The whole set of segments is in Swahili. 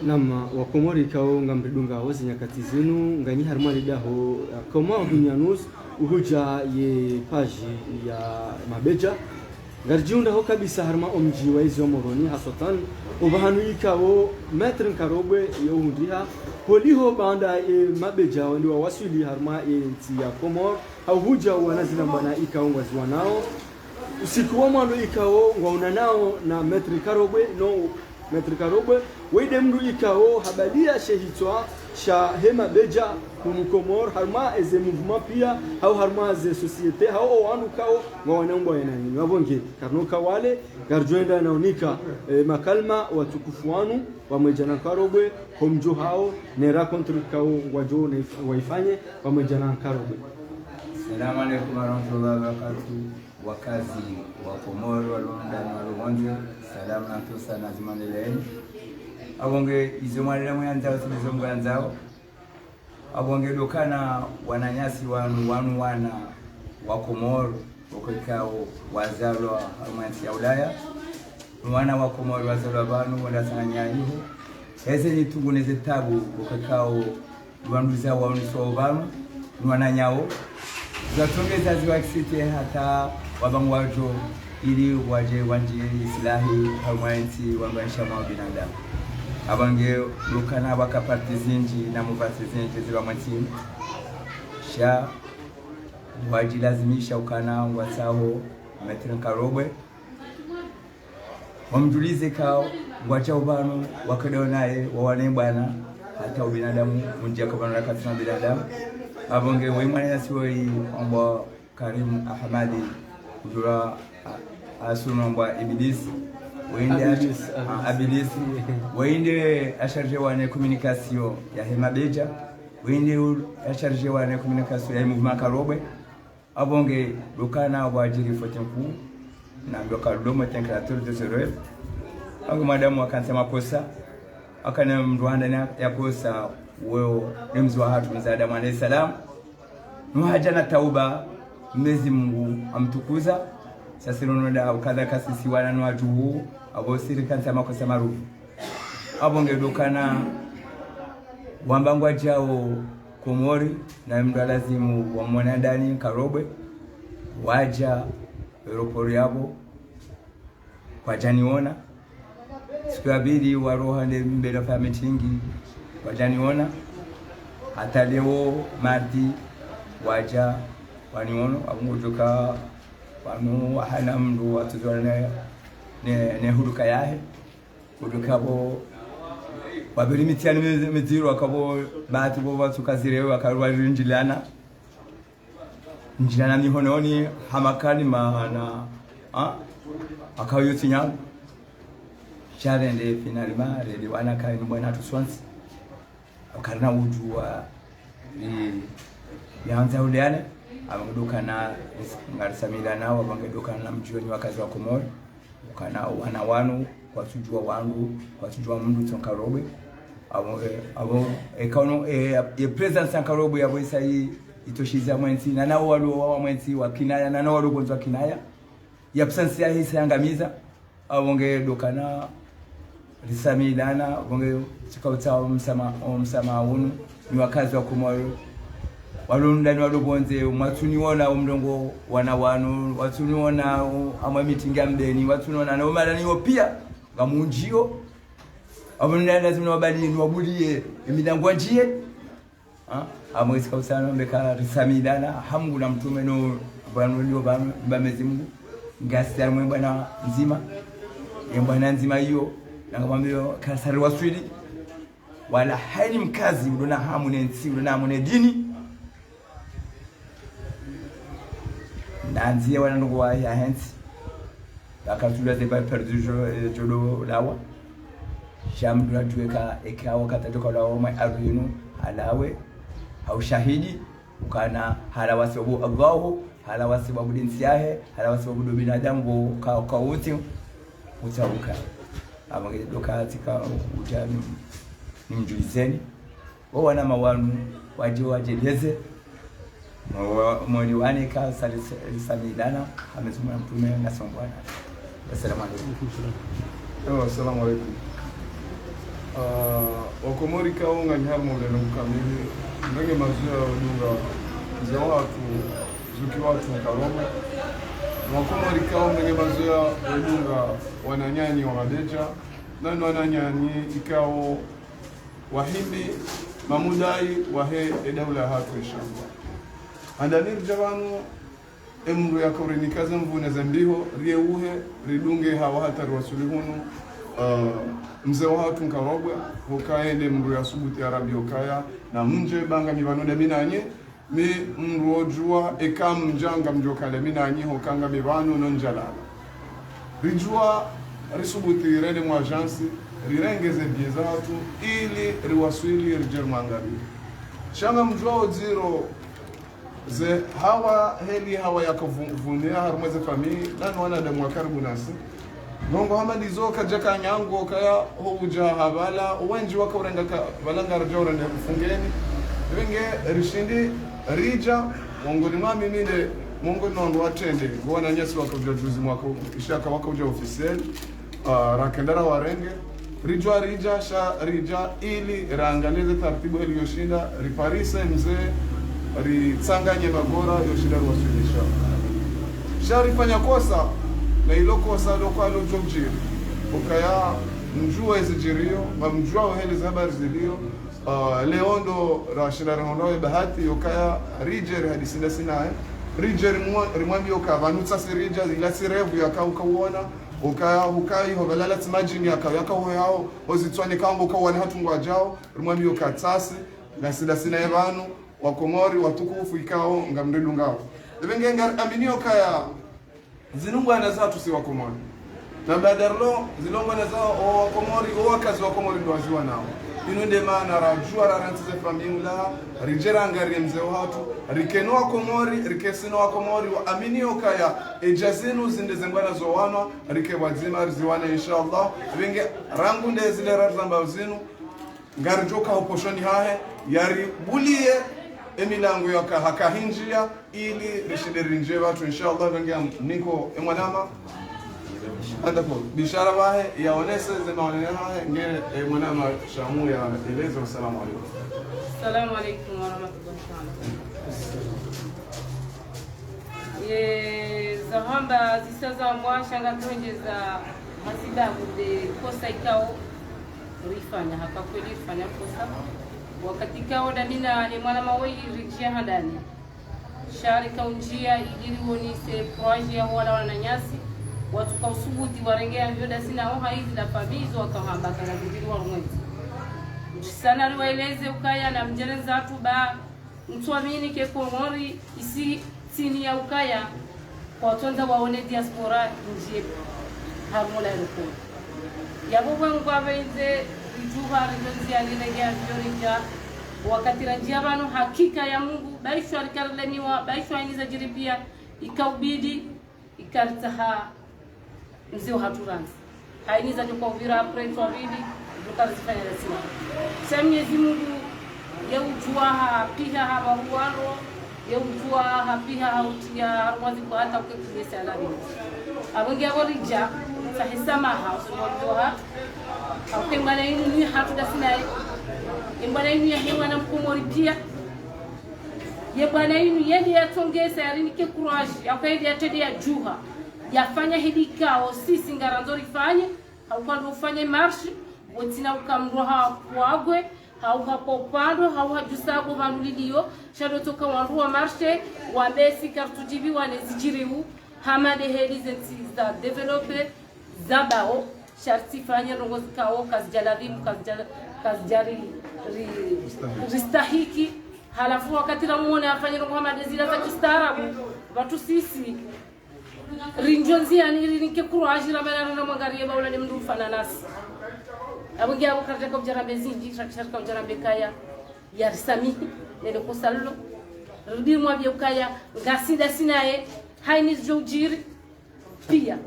Nama wakomori kao ngamridunga wazi nyakati zinu ngani harma lidaho koma hunyanus uhuja ye paji ya mabeja garjiunda ho kabisa harma omji wa izo moroni hasotan ubahanu ikao metrin karobwe yo hundiha poliho banda e mabeja ndio wasili harma e nti ya komor au huja wanazina bana ikao ngazwa nao usiku wa mwando ikao ngwauna nao na metri karobwe no metri karobwe wede mdu ikao habadia shehitwa sha hema beja kumukomor harma eze mouvement pia au harma ze societe au wanu kao ngwanangwa yanani wabonge karnoka wale garjoenda naonika makalma watukufu wanu wamejana karobwe homjo hao nera contre kao ngwajo waifanye wamejana karobwe. Assalamu alaykum warahmatullahi wabarakatuh. Wakazi wa Komoro walonda na Rwanda, salamu na tosa na zimandeleni. Abonge izomwalira mwanzao sinizomwanzao. Abonge dokana wananyasi wanu wana wa Komoro wakikao wazalwa almansi ya Ulaya. Wana wa Komoro wazalwa banu wala sanyanyiho. Ese ni tuguneze tabu wakikao wanduza wauniso banu wananyao. Zatongeza ziwa kisite hata wabangwajo ili waje wanje islahi almansi wanganisha mwa binadamu. Abange lukana bakapati zinji na muvasi zinji ziwa mwantini sha wajilazimisha ukana ngwatsaho metrin karobwe wamjulize kao ngwacha ubanu wakadao naye wawane bwana hata ubinadamu munjia kabano rakati na binadamu. Abange waimane nasiwai ambwa Karim Ahmadi kujura asunu ambwa Ibilisi Abilisi wende acharge wane communication ya Hemabeja wende acharge wane communication ya mouvement Karobwe abonge lokana wajiri fotenku na local domo tenkarateur de zero angu madamu akansema kosa akana mrwanda ya kosa weo nemzwa hatu mzada mwana salam nuhaja na tauba Mwenyezi Mungu amtukuza sasa nonda ukadha kasisi wana nwajuhu abo siri kansa makosa marufu abonge dokana wambangwa jao Komori na mdu lazimu wa mwanandani Karobwe waja aeroport yabo kwa janiona siku ya pili waroha ne mbele fa meetingi kwa janiona hata leo mardi waja waniona abungojoka wanu hana mdu watuzwana ne huduka yahe huduka bo wabiri mitiani miziro akabo bahati bo batukazirewe akarwa njilana mihononi hamakani mahana akayotinya charende finalima redi wana kai mbona tuswansi akarna ujua yanza uliane abanguduka na ngarisamila nao abanguduka na mjioni wakazi wa Komoro kana wana wanu wasujua wangu wasujua mndu Karobwe abo ekono presence ya Karobwe yabo isai itoshiza mwenzi na nao wa mwenzi wa kinaya na nao gonzwa kinaya ya absence ya hisa yangamiza abonge dokana risamilana bonge chikauta msama unu ni wakazi wa Komoro walundani walubonze mwatuniona umndongo wana wanu watuniona ama meeting ya mdeni watuniona na umalani pia ngamunjio abundani lazima wabali ni wabulie imidango njie amwezi kausana mbeka risamidana hamu na mtume no banu ndio bamezi Mungu ngasi ya bwana nzima bwana nzima hiyo ngamwambia kasari waswidi wala haini mkazi ndona hamu nensi ndona hamu dini nanzie wana ndugu wa ya hensi akatula zeba perdu jodo lawa shamdura tuweka ekawa katatoka lawa mai arino halawe au shahidi ukana halawa sababu Allahu halawa sababu dinsi yahe halawa sababu binadamu kwa wote utauka abange doka tika ujani nimjulizeni wao wana mawanu waje leze mwani wani ka salisamidana amezuma mtume na songwana. Assalamu alaykum. Assalamu alaykum. wakomori kao ngani harmo le kamili ndenge mazua dunga za watu zuki watu Karoma wakomori kao ndenge mazua dunga wananyani wa Mabeja nani wananyani ikao wahindi mamudai wahe edawla hatu inshallah andanir jawanu emru ya kaurinikaza mvune zambiho rieuhe ridunge hawa hata rasulihunu mzee watu Karogwe hokaende mru ya subuti arabi hokaya na mje banga mivanoda minanye mi mru ojua ekam mjanga mjokale minanye hokanga mivano nonjalala rijua risubuti rende mu agensi rirengeze bieza watu ili riwaswili rijermangari shanga mjua oziro ze hawa heli hawa yakavunia harumweze famili nani wanadamu wa karibu nasi Gongo hamadi zoka jaka nyango kaya huja habala wenji waka urenga balanga rajora ne kufungeni wenge rishindi rija mongoni mami minde mongoni ndo watende ngona nyasi waka juzi mwaka ishaka waka uja officiel rakendara warenge rijwa rija sha rija ili raangalize taratibu ile yoshinda riparise mzee ritsanganye magora yoshinda rwasilisha sharifanya kosa na ilo kosa lokwa lo jobjiri ukaya mjua ezijirio mamjua heli za habari zilio leondo rashida rehondo bahati ukaya rijer hadisinda sinae rijer rimwambi ukavanutsa sirija ila sirevu yakaukaona ukaya ukai hobalala timajini yakauka hao ozitswane kambo kawana hatungwa jao rimwambi ukatsasi na sida sinae vanu wakomori watukufu ikao ngamredu ngao evengenga aminio kaya zinungwana zatu si wakomori na badarlo zilongwana zao o wakomori o wakazi wakomori ndo waziwa nao inunde maana rajua rarantize famimula rijera ngari mzee watu rikeno wakomori rikesino wakomori wa aminio kaya ejazinu zinde zengwana zowana rike wazima riziwana inshallah vinge rangu nde zile razamba zinu ngari joka uposhoni hahe yari bulie emilango yaka hakahinjia ili rishidirinje watu inshallah vengia niko emwanama andako bishara wahe yaonese zemaonene hahe nge emwanama shamu ya elezo. Assalamu alaikum. Assalamu alaikum warahmatullahi wabarakatuh. Zahamba zisaza mwashanga tonje za masidabu de kosa ikao rifanya hapa kweli rifanya kosa wakati kao damina ni mwana mawili rijia hadani shari kaunjia idiri wonise proje ya wala wananyasi watu kausubuti warengea vyoda sina oha hizi la famizo wakahamba kana zidiri wa mwezi sana riwaeleze ukaya na mjerenza atu ba mtuamini ke Komori isi sini ya ukaya kwa tonza waone diaspora njie harmola yuko yabo ngwa benze ijuha rizia lilegea vyorija wakati rajia bano hakika ya Mungu baisho alikarleniwa baisho ainiza jiripia ikaubidi ikartaha mzio haturanzi hainiza joko uvira aprento wili dukarizifanya rasima semnyezi Mungu ya ujuaha piha haba huwaro ya ujuaha piha hautia harwazi kwa hata ukekubesi alani abongi ya warija sahisamaha usuwajuaha auke mbana inu nui hatu dasinae mbana inu ya hewa na Mkomori pia ye bana inu yedi ya tongesa ya rinike kuraji auke yedi ya tedi ya juha yafanya hidikao sisi ngaranzori fanye haukando ufanye marshi wotina ukamroha kuagwe hauha popando hauha jusabu hanulidio shado toka wanruwa marshe wabesi kartujibi wanezijiriu hamade heli zenti za develope zabao sharti fanye rongozi kao kazijalavimu kazijari ristahiki halafu wakati ramuone afanye rongo hamade zila za kistarabu watu sisi rinjonzi ya nike kuraji ramena na mwangariye baula ni mdu ufana nasi abungi abo karjaka ujarambe zinji shaka ujarambe kaya ya risami nene kusallo rudi mwabye ukaya ngasida sinaye hainis jojiri pia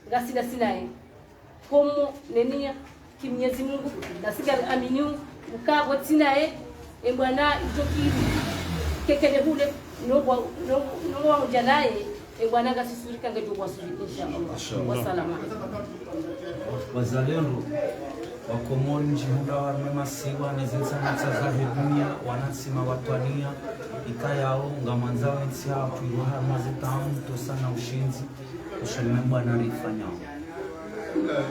ngasida sinaye komo nenia kimnyezi Mungu nasiga aminiu ukabo sinaye embwana ijokiri kekele hule no janaye embwana gasisirika ngejogwa suri inshallah. Wassalama. Wazalendo wakomori njihunda warme masiwa nezensanatsa zahe dunia wanatsima watwania ikayao ngamanzao ensi hatu iroha mazitamu tosana ushinzi usolime bwana rifanyao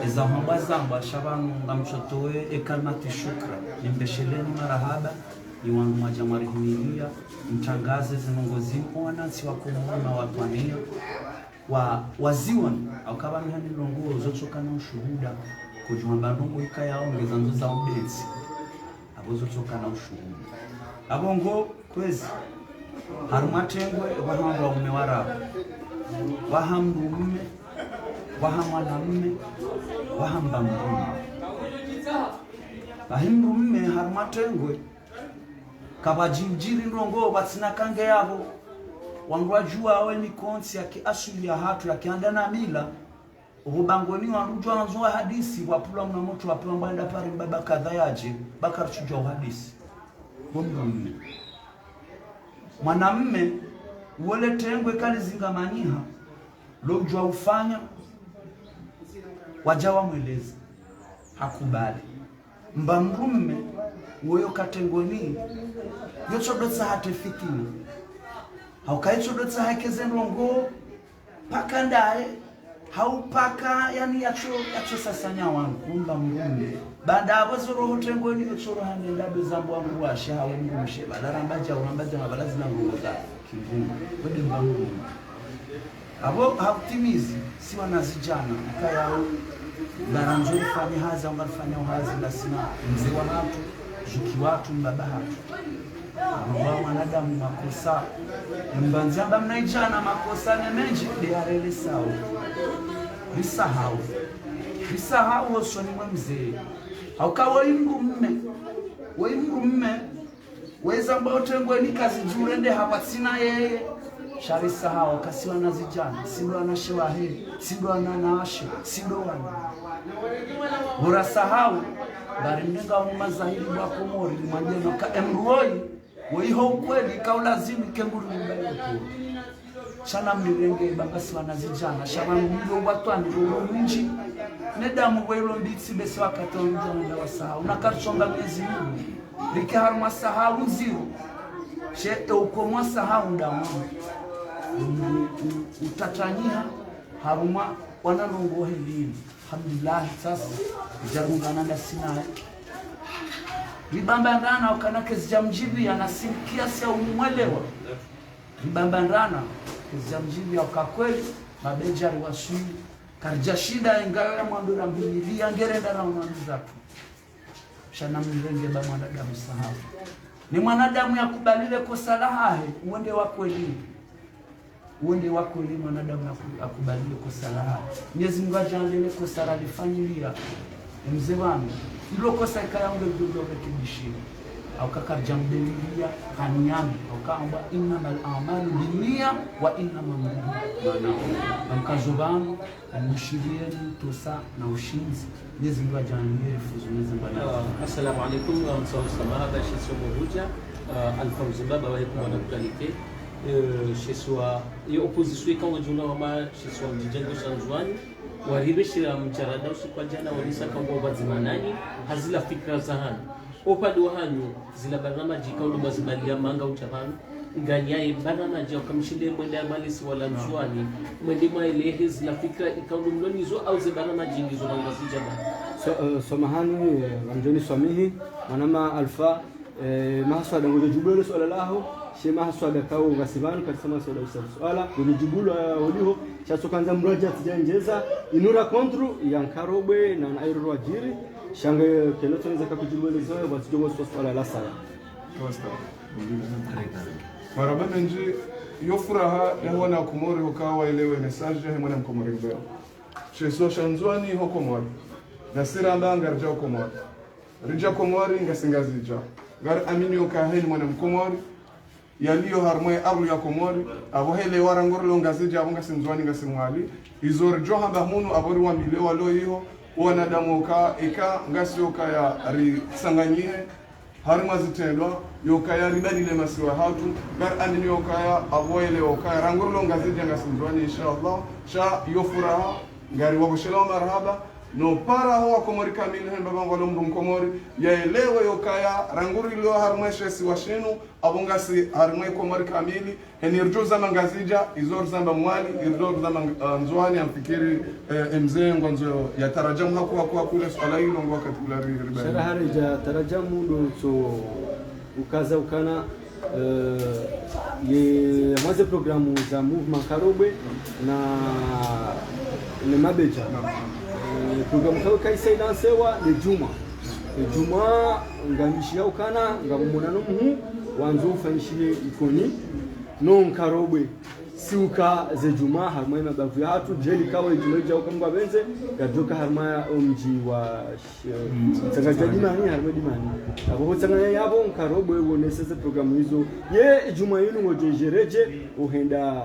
eza hamba zamba shabanu ngamchotoe ekalmati shukra nimbesheleni marahaba ni wangu majamarihimilia mtangaze zinongozi wanansi wakomori na watwania waziwan akaba mihani longo zochoka na ushuhuda kujua bandungu ikayao ngezanzo za ubenzi abozochoka na ushuhuda abongo kwezi harumatengwe wahamba umewara wahamdume wahamwanamme wahamba mdume bahimdume harumatengwe kabajinjiri ndongo batsina kange yabo wangwajua awe ni konsi ya kiasuli ya hatu ya kiandana mila ubangoni wanujua wanzoa hadisi wapula mna moto wapewa mbanda pari mbaba kadha yaje baka ruchujua uhadisi bomdume mwanamme uwele tengwe kali zingamanyiha lojua ufanya wajawa mwelezi hakubali mbamrumme uweyo katengoni yochodotsa hate fitina haukaichodotsa hakeze ndongo paka ndaye haupaka yani yacho sasanya wangu kumba mrume baada abazo roho tengoni yochoro hande ndabe zambo wangu washa hawe ngumshe balarambaja urambaja mabalazi na nguo za kimbungu wede mbangu abo hautimizi si wanazijana ikayao baranzo fanya haza ungalifanya hazi lasina mzee wa hatu juki watu mbaba hatu wa mwanadamu makosa mbanzamba mnaijana makosa nemenji diarele sawa bisahau osoni mwe mzee haukawa imrumme weza mbao tengwe ni kazi jurende hapa sina yeye shari sahau kasiwa nazijana sindo anashewa hili sindo ananaashe sindo wana bora sahau bari mnenga wa mazahiri wa komori mwajeno ka emruoi weiho ukweli kaulazimu kenguru mbayo shana mlirenge babasi wanazijana shaba mwilo watwani mwinji nedamu welo mbitsi besi wakati wanujana wasaha unakaruchonga miezi mungu like haruma sahabu ziru shete ukomwa sahabu ndamu utatanyiha haruma wananongo helini alhamdulillah sasa jarungana na sinae vibambandana wakanake zijamjibi anasikia sia umwelewa vibambandana zijamjibi wakakweli mabejari wasui karja shida ingawa ya mwandura mbililia ngerenda na unanuza tu shana mlirenge ba mwanadamu sahabu ni mwanadamu ya kubalile kosa lahahe uende wako ili mwanadamu akubalile kosa lahahe Mwenyezi Mungu ajalie kosa la lifanyilia mzee wangu ilo kosa ikayange vile rekebishia au kakarja mbelilia kanyami au kaamba innamal a'malu binniya wa innamal maana mkazobanu mshirieni tosa na ushinzi Mwenyezi Mungu ajalie fuzu Mwenyezi Mungu. Assalamu alaykum wa rahmatullahi wa barakatuh. Alfawz baba wa yakum na qualité chez soi et opposition quand on joue ma chez soi mjengo sanzwani waribishira mcharada usiku jana walisa kama wazimanani hazila fikra za hanu upande wa hanyu zila barnamaji kaulu mazibalia manga utapanu nganyaye barnamaji wakamshinde mwende amalisi wala mzwani mwende maelehe zila fikra ikaulu mlonizo au zibarnamaji ngizo na ngazijaba somahani ramjoni swamihi manama alfa mahaswada ngojubelo swala laho shema haswada kao ngasibani katisema swala swala ngojubulu waliho chaso kanza mroja tijanjeza inura kontro yankarobwe na airo ajiri shange kelotoniza kakujubelezo watijongo swala la sala tosta marabana nje yo furaha ya wana komori ukawa elewe message ya mwana mkomori mbeo cheso shanzwani ho komori na siranda ngarja komori rija komori ngasingazija gar amini ukaheni mwana mkomori yaliyo harmoe arlu ya komori abo hele warangorlo ngazija abo ngasinzwani ngasimwali izor johamba hunu abori wa milewa lo hiyo wanadamu ka eka ngasio kaya ri sanganyine harma zitendwa yokaya ribadile masiwa hatu gar andini yokaya aboele yokaya rangorlo ngazija ngasinzwani inshallah sha yofuraha ngari waboshela marhaba no para ho komori kamili hen baba ngolo mdum komori yaelewe yokaya ranguri lo harmeshe si washinu abungasi harmai komori kamili hen irjo zama ngazija izor zamba mwali irjo zama nzwani amfikiri mzee ngonzo ya tarajamu hakuwa kule swala hilo ngo wakati kula riba shara harija tarajamu ndo so ukaza ukana ye maze programu za Movement Karobwe na Mabeja programu kao kaisaidia sewa le Juma ngamishia ukana ngamumona no muhu wanzo ufanyishie ikoni no Karobwe siuka ze Juma harmai mabavu ya hatu jeli kawa ijumeja ukamba benze gajoka harmaya omji wa tsangaja dimani harmai dimani abo tsanganya yabo Karobwe wonesese programu hizo ye Juma yinu ngojejereje uhenda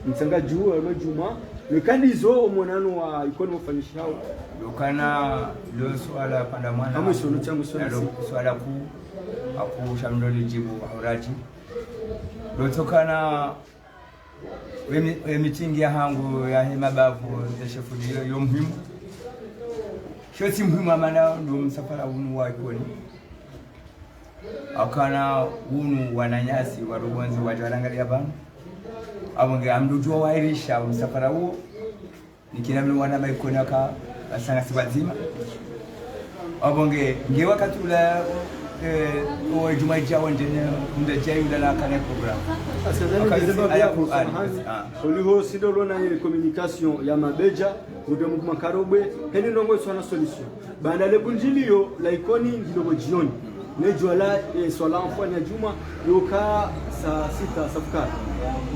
mtsangaju harmai Juma lekandizo omonano wa ikoni ufanyishao lokana lo swala panda mwana amusono changu swala ku aku shamdoli jibu hauraji lotokana mitingi ya hangu ya mabavu ya shefudio yo muhimu shoti muhimu amana ndo msafara unu wa ikoni akana unu wananyasi warubonzi wajarangalia bana abonge amdujua wairisha msafara huo nikinamwe wana maikoni aka asanga sibazima abonge nge wakati ula o Juma jawo ndene mdeje yule la kana program oliho sido lona ile communication ya Mabeja ndio Movement Karobwe heni ndongo swana solution banda le bunjilio la ikoni ngidogo jioni nejwa la swala mfanya Juma yoka saa 6 safukara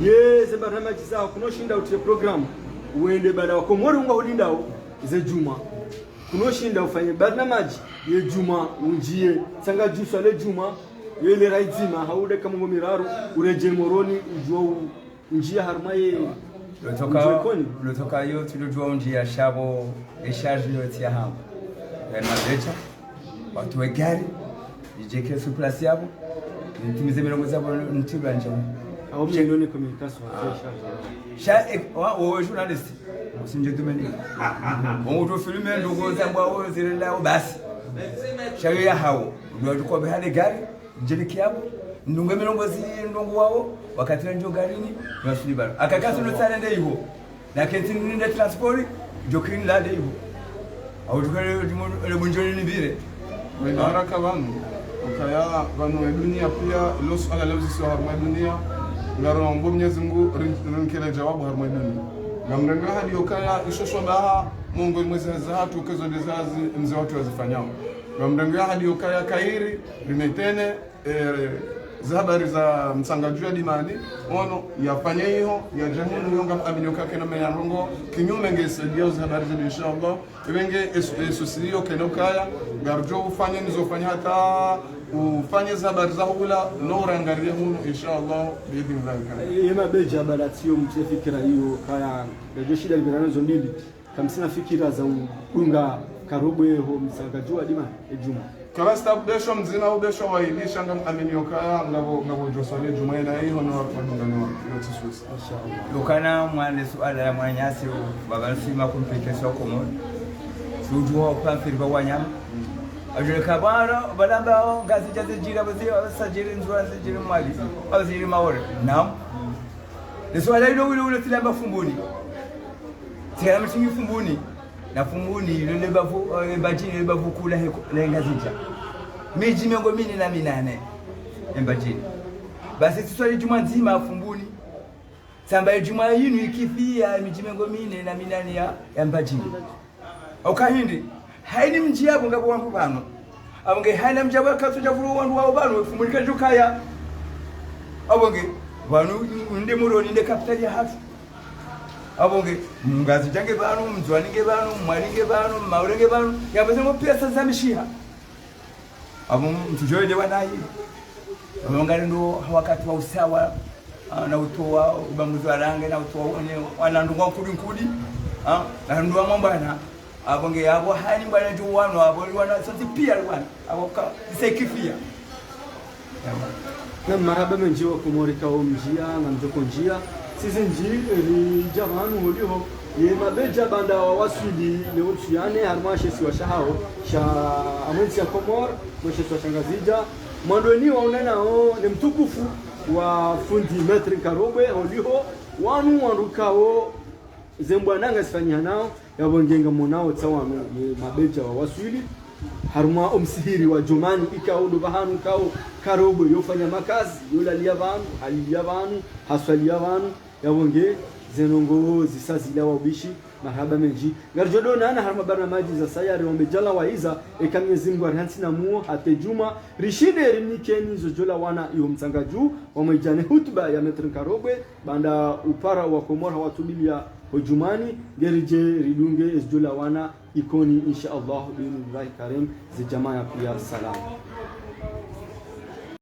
ye zebarama jiza kunoshinda utie program uende bada wako mori unga hodindao ze Juma kunoshinda ufanye barnamaji ye Juma unjie tsanga juswa le Juma yele raizima haude kama ngomiraru ureje moroni ujua unjia harmaye lotoka yo tulujua unjia shabo echarge yo tia hapo ya Mabeja watu wegari ijeke su place yabo ntimize mirongo zabo ntibwa nje au milioni communication wa journalist sinje tumeni bongo filme ndogo zamba wao zirela basi sharia hao ndio tulikuwa behali gari njeni kiapo ndunga mirongo ndongo wao wakati ndio garini nasuli baro akakatu no tsana ndio hivyo na kenti ninde transport jokini la ndio hivyo au tukale le bunjoni ni vile na haraka vanu ukaya vanu wa dunia pia los ala lezi sio harma dunia ngaro mbo Mwenyezi Mungu rinkele jawabu harma dunia ngamrenga hadi ukaya ishosho baha Mungu mwezi za hatu kezo ndizazi mzee watu wazifanyao ngamrenga hadi ukaya kairi rimetene habari za msangajua dimani ono yafanya hiyo ya jamii yonga aminyoka kena meyanrongo kinyume ngesaidia habari za inshallah ibenge esosio kenokaya garjo ufanye nizofanya hata ufanye habari za hula no rangaria huno inshallah biidin zalika yema Beja balatio mtefikira hiyo kaya garjo shida liberazo mbili kamsina fikira za unga Karobwe ho msangajua dimani Juma kala stabdesho mzina ubesho wailisha ngam aminyoka ngabo josale Juma na hiyo no wadungano yote susi inshallah lokana mwana swala ya mwanyasi babalsima kumpike soko mo sujua kwa firba wanyama ajule kabara balamba ngazi jaze jira bazio sajiri nzwa sajiri mali aziri maore nam ni swala hilo ule tilamba fumbuni tiara mtingi fumbuni na fumbuni ile bavu embajini ile bavu kula lenga zija miji miongo mini na minane embajini basi tuswali Juma nzima fumbuni samba Juma yinu ikifia miji miongo mini na minane ya embajini okahindi haini mji yabo ngabo wangu bano abonge haina mjabo katuja vuru wangu wao bano fumbulika jukaya abonge banu ndi muroni ndi kapitali ya hatu abonge ngazi jange banu mzwaninge banu mwaninge banu maurenge banu yabaze mo pesa za mishiha abo mtujoje wanayi abongale ndo wakati wa usawa na utoa ubamuzi wa range na utoa wanandungwa nkudi na ndo mwambana abonge yabo hani mbana jo wano abo wana sati pia wana aboka sekifia na maraba menjiwa kumorika o mjia na mjoko njia sizinji rijavanu holiho ye mabeja banda wa waswidi le utsiane harmashe si washahao sha amwensi ya Komor mwishe si washangazija mwandoni waunenao ni mtukufu wa fundi metri Karobwe holiho wanu wanukao zembwananga sifanyia nao yabongenga monao tsawano ye mabeja wa waswidi haruma omsihiri wa jomani ikaudo bahanu kao Karobwe yofanya makazi yolalia vanu alilia vanu haswalia vanu yabonge zenongo zisazila wabishi marhaba menji garjodo nana harma barnamaji za sayari wamejala waiza ekamyezi Mungu arhansi na muo hate juma rishide rimnikeni zojola wana iyo mtanga juu wamejane hutuba ya metri Karobwe banda upara wa Komora watubilia hujumani gerije ridunge zojola wana ikoni insha Allah bi'idhnillahi karim zi jamaa pia salam.